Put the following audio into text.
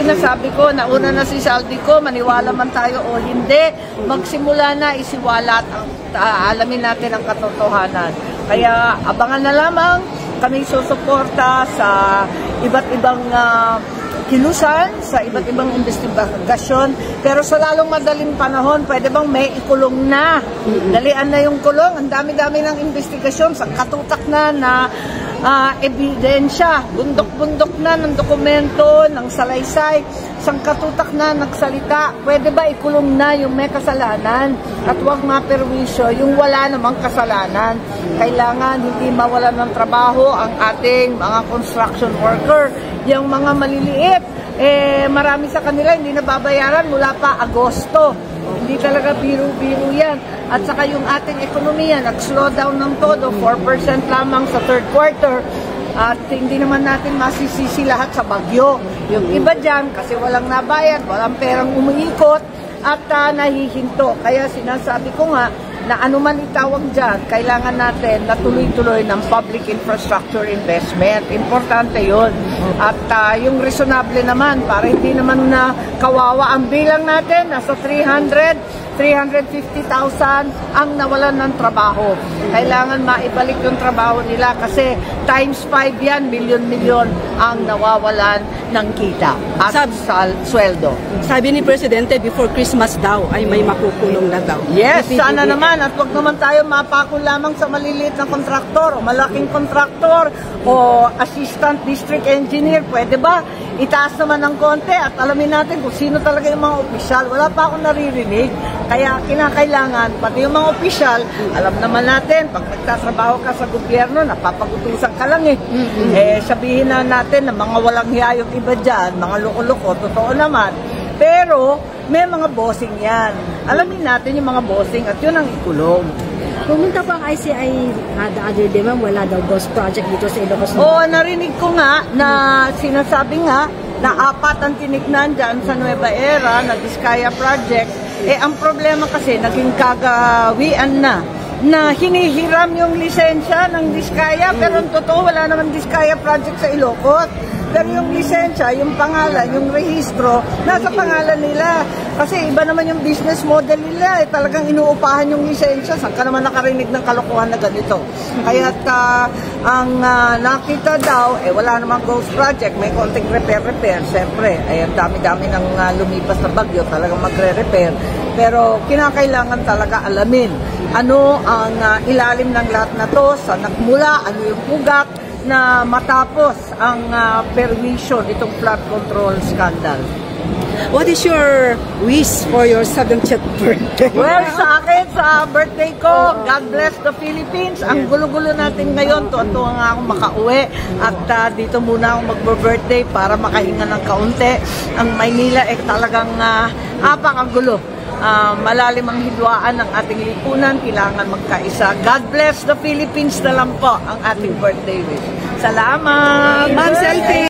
sinasabi ko, nauna na si Saldi ko, maniwala man tayo o hindi, magsimula na, isiwala at alamin natin ang katotohanan. Kaya abangan na lamang, kami susuporta sa iba't ibang kilusan, sa iba't ibang investigasyon. Pero sa lalong madaling panahon, pwede bang may ikulong na? Dalian na yung kulong. Ang dami-dami ng investigasyon, sa katutak na ebidensya, bundok-bundok na ng dokumento, ng salaysay, sang katutak na nagsalita. Pwede ba ikulong na yung may kasalanan at huwag maperwisyo yung wala namang kasalanan? Kailangan hindi mawalan ng trabaho ang ating mga construction worker. Yung mga maliliit, marami sa kanila hindi nababayaran mula pa Agosto. Hindi talaga biro-biro yan. At saka yung ating ekonomiya, nag-slow down ng todo, 4% lamang sa third quarter. At hindi naman natin masisisi lahat sa bagyo. Yung iba dyan, kasi walang nabayad, walang perang umiikot, at nahihinto. Kaya sinasabi ko nga, na anuman itawag dyan, kailangan natin na tuloy-tuloy ng public infrastructure investment. Importante yun. At yung reasonable naman, para hindi naman na kawawa ang bilang natin, nasa 350,000 ang nawalan ng trabaho. Kailangan maibalik yung trabaho nila kasi times 5 yan, milyon-milyon ang nawawalan ng kita at sa sweldo. Sabi ni Presidente, before Christmas daw ay may makukulong na daw. Yes, sana naman. At wag naman tayo mapako lamang sa maliliit na kontraktor o malaking kontraktor o assistant district engineer. Pwede ba? Itaas naman ng konti at alamin natin kung sino talaga yung mga opisyal. Wala pa akong naririnig. Kaya kinakailangan, pati yung mga opisyal, alam naman natin, pag nagtatrabaho ka sa gobyerno, napapagutusan ka lang eh. Sabihin na natin na mga walang hiya yung iba dyan, mga loko-loko, totoo naman. Pero, may mga bossing yan. Alamin natin yung mga bossing at yun ang ikulong. Pumunta pa ang ICI the other day, ma'am, wala daw ghost project dito sa Ilocos. Oo, narinig ko nga na sinasabi nga na 4 ang tinignan dyan sa Nueva Era na Diskaya Project. Ang problema kasi naging kagawian na hinihiram yung lisensya ng Diskaya, pero ang totoo wala naman Diskaya Project sa Ilocos. Pero yung lisensya, yung pangalan, yung rehistro, nasa pangalan nila. Kasi iba naman yung business model nila. Talagang inuupahan yung lisensya. Saan ka naman nakarinig ng kalokohan na ganito? Kaya ang nakita daw, wala namang ghost project. May konting repair. Siyempre, ang dami-dami ng lumipas na bagyo, talagang magre-repair. Pero kinakailangan talaga alamin ano ang ilalim ng lahat na to, saan nagmula, ano yung ugat, na matapos ang permission itong flood control scandal. What is your wish for your 70th birthday? Well, sa akin, sa birthday ko, God bless the Philippines. Ang gulo-gulo natin ngayon, tuwa nga ako makauwi. At dito muna ako magbo-birthday para makahinga ng kaunti. Ang Maynila talagang apakagulo. Malalim ang hidwaan ng ating lipunan, kailangan magkaisa. God bless the Philippines na lang po ang ating birthday wish. Salamat! Ma'am, selfie!